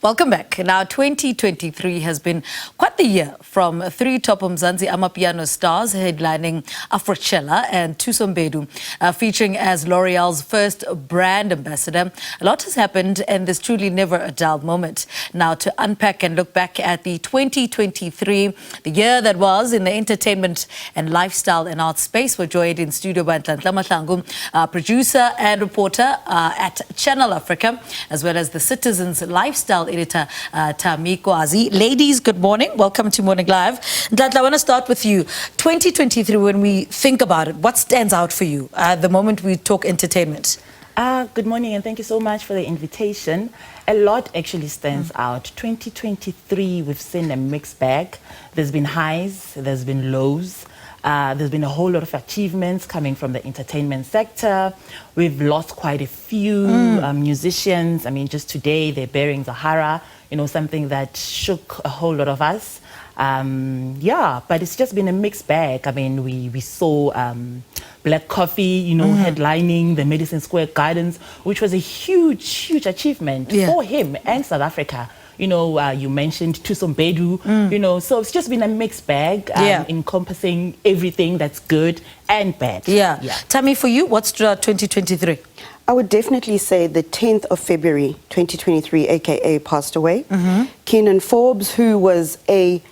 Welcome back. Now, 2023 has been quite the year from three top Mzansi Amap Piano stars headlining Afrochella and Thuso Mbedu, featuring as L'Oreal's first brand ambassador. A lot has happened, and there's truly never a dull moment. Now, to unpack and look back at the 2023, the year that was in the entertainment and lifestyle and art space, we're joined in studio by Nhlanhla Mahlangu, producer and reporter at Channel Africa, as well as the Citizen's lifestyle editor, Thami, Kwazi. Ladies, good morning. Welcome to Morning Live. Nhlanhla, I want to start with you. 2023, when we think about it, what stands out for you the moment we talk entertainment? Good morning, and thank you so much for the invitation. A lot actually stands out. 2023, we've seen a mixed bag. There's been highs, there's been lows. There's been a whole lot of achievements coming from the entertainment sector. We've lost quite a few musicians. I mean, just today they're burying Zahara, you know, something that shook a whole lot of us. Yeah, but it's just been a mixed bag. I mean, we saw Black Coffee, you know, headlining the Madison Square Gardens, which was a huge achievement for him and South Africa. You know, you mentioned Thuso Mbedu, you know, so it's just been a mixed bag, encompassing everything that's good and bad. Yeah. Thami, for you, what's 2023? I would definitely say the 10th of February, 2023, aka passed away. Kenan Forbes, who was he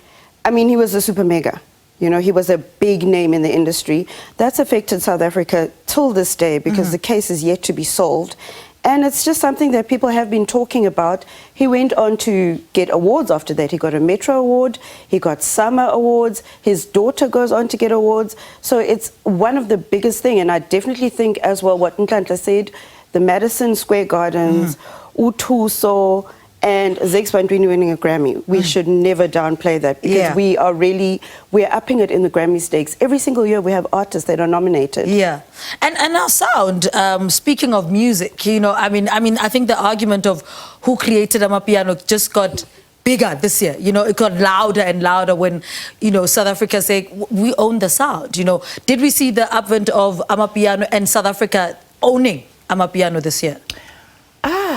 was a super mega. You know, he was a big name in the industry. That's affected South Africa till this day because the case is yet to be solved. And it's just something that people have been talking about. He went on to get awards after that. He got a Metro Award, he got Summer Awards, his daughter goes on to get awards. So it's one of the biggest things. And I definitely think as well what Nhlanhla said, the Madison Square Gardens, Thuso, and Zex Bantwini winning a Grammy. We should never downplay that because we're upping it in the Grammy stakes. Every single year we have artists that are nominated. Yeah. And our sound, speaking of music, you know, I mean, I think the argument of who created Amap Piano just got bigger this year. You know, it got louder and louder when, you know, South Africa say we own the sound. You know, did we see the advent of Amap Piano and South Africa owning Amap Piano this year?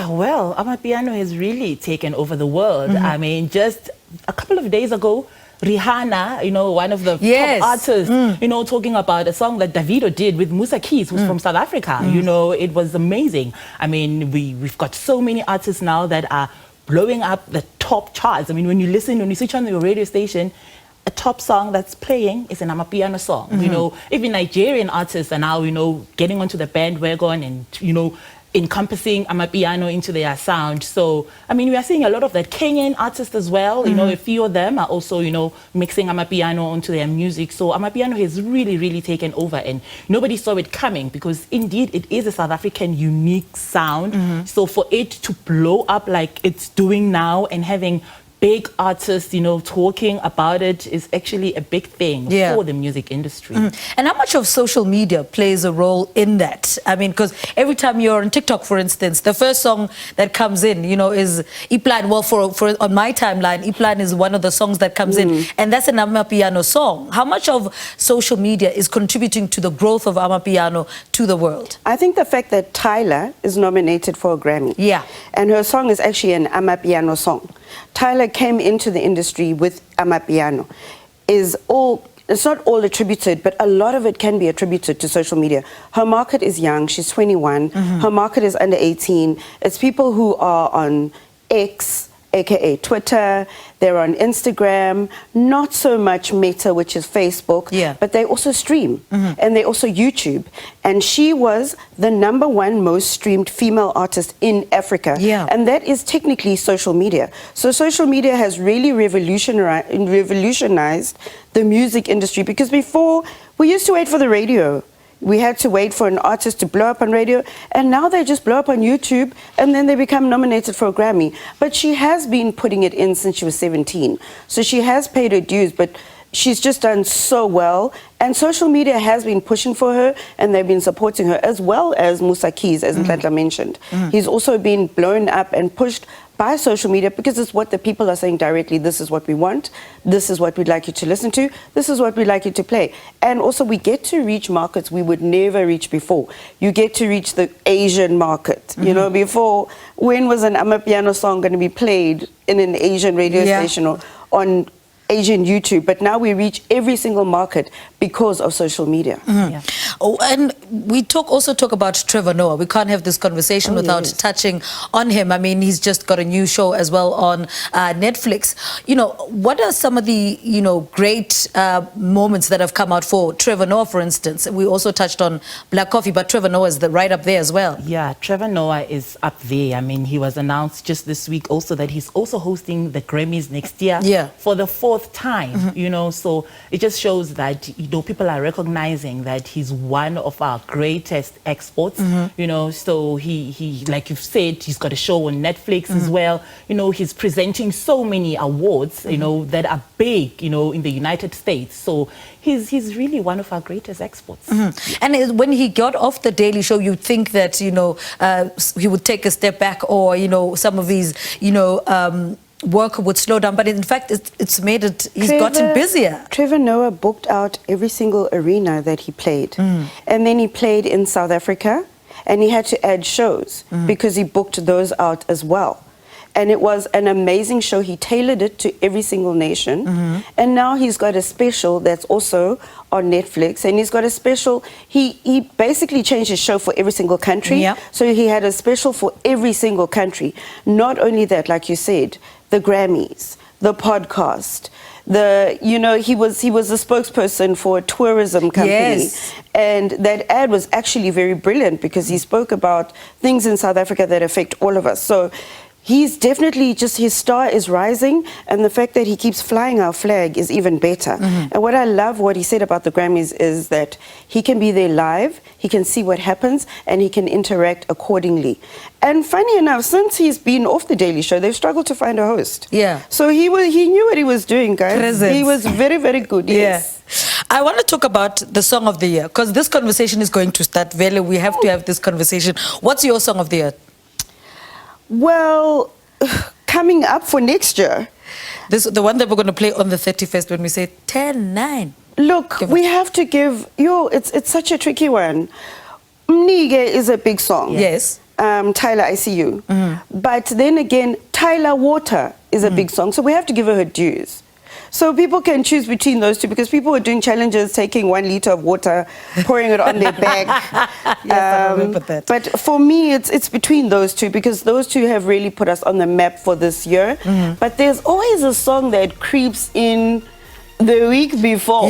Well, Amap Piano has really taken over the world. I mean, just a couple of days ago, Rihanna, you know, one of the top artists, you know, talking about a song that Davido did with Musa Keys, who's from South Africa. You know, it was amazing. I mean, we've got so many artists now that are blowing up the top charts. I mean, when you switch on your radio station, a top song that's playing is an Amap Piano song. You know, even Nigerian artists are now, you know, getting onto the bandwagon and, you know, encompassing Amap Piano into their sound. So, I mean, we are seeing a lot of that. Kenyan artists as well, you know, a few of them are also, you know, mixing Amap Piano onto their music. So Amap Piano has really taken over, and nobody saw it coming because indeed it is a South African unique sound. So for it to blow up like it's doing now and having big artists, you know, talking about it is actually a big thing for the music industry. And how much of social media plays a role in that? I mean, because every time you're on TikTok, for instance, the first song that comes in, you know, is Iplan. Well, for on my timeline, Iplan is one of the songs that comes in, and that's an Amap Piano song. How much of social media is contributing to the growth of Amap Piano to the world? I think the fact that Tyler is nominated for a Grammy. And her song is actually an Amap Piano song. Tyler came into the industry with Amap Piano. It's not all attributed, but a lot of it can be attributed to social media. Her market is young, she's 21. Her market is under 18. It's people who are on X, aka Twitter, they're on Instagram, not so much Meta, which is Facebook, but they also stream and they also YouTube. And she was the #1 most streamed female artist in Africa. And that is technically social media. So social media has really revolutionized the music industry, because before we used to wait for the radio. We had to wait for an artist to blow up on radio, and now they just blow up on YouTube, and then they become nominated for a Grammy. But she has been putting it in since she was 17. So she has paid her dues, but she's just done so well. And social media has been pushing for her, and they've been supporting her, as well as Musa Keys, as Nhlanhla mentioned. He's also been blown up and pushed by social media because it's what the people are saying directly. This is what we want. This is what we'd like you to listen to. This is what we'd like you to play. And also we get to reach markets we would never reach before. You get to reach the Asian market. You know, before, when was an Amap Piano song going to be played in an Asian radio station or on Asian YouTube? But now we reach every single market because of social media. Oh, and we also talk about Trevor Noah. We can't have this conversation without touching on him. I mean, he's just got a new show as well on Netflix. You know, what are some of the, you know, great moments that have come out for Trevor Noah, for instance? We also touched on Black Coffee, but Trevor Noah is right up there as well. Yeah, Trevor Noah is up there. I mean, he was announced just this week also that he's also hosting the Grammys next year for the 4th time, you know, so it just shows that, you know, people are recognizing that he's one of our greatest exports, you know, so he, like you've said, he's got a show on Netflix as well, you know, he's presenting so many awards, you know, that are big, you know, in the United States, so he's really one of our greatest exports. And when he got off the Daily Show, you'd think that, you know, he would take a step back, or, you know, some of these, you know, work would slow down, but in fact it's made it, he's gotten busier. Trevor Noah booked out every single arena that he played, and then he played in South Africa, and he had to add shows because he booked those out as well. And it was an amazing show. He tailored it to every single nation, and now he's got a special that's also on Netflix, and he's got a special, he basically changed his show for every single country. So he had a special for every single country. Not only that, like you said, the Grammys, the podcast, you know, he was a spokesperson for a tourism company, and that ad was actually very brilliant because he spoke about things in South Africa that affect all of us. So he's definitely just, his star is rising, and the fact that he keeps flying our flag is even better. And what I love, what he said about the Grammys, is that he can be there live, he can see what happens, and he can interact accordingly. And funny enough, since he's been off the Daily Show, they've struggled to find a host. So he knew what he was doing, guys. Presence. He was very, very good. I want to talk about the song of the year, because this conversation is going to start. Vele, we have to have this conversation. What's your song of the year? Well, coming up for next year. The one that we're going to play on the 31st when we say 10-9. Look, we have to give, it's such a tricky one. Mnige is a big song. Tyler, I See You. But then again, Tyler Water is a big song. So we have to give her dues. So people can choose between those two, because people were doing challenges, taking 1 liter of water, pouring it on their back. I remember that. But for me, it's between those two, because those two have really put us on the map for this year. But there's always a song that creeps in the week before.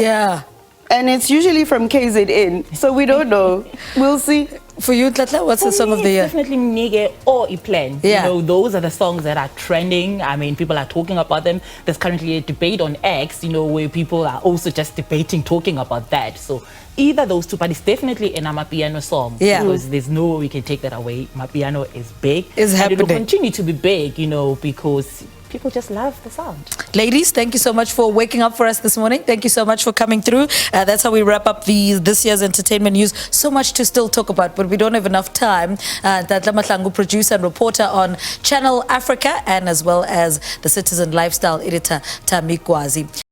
And it's usually from KZN. So we don't know. We'll see. For you, Nhlanhla, what's the song of the year? Definitely Mnige or Iplan. You know, those are the songs that are trending. I mean, people are talking about them. There's currently a debate on X, you know, where people are also just debating, talking about that. So either those two, but it's definitely an Amap Piano song. Because there's no way we can take that away. Amap Piano is big. It's happening. And it will continue to be big, you know, because people just love the sound. Ladies, thank you so much for waking up for us this morning. Thank you so much for coming through. That's how we wrap up this year's entertainment news. So much to still talk about, but we don't have enough time. Nhlanhla Mahlangu, producer and reporter on Channel Africa, and as well as the Citizen Lifestyle editor, Thami Kwazi.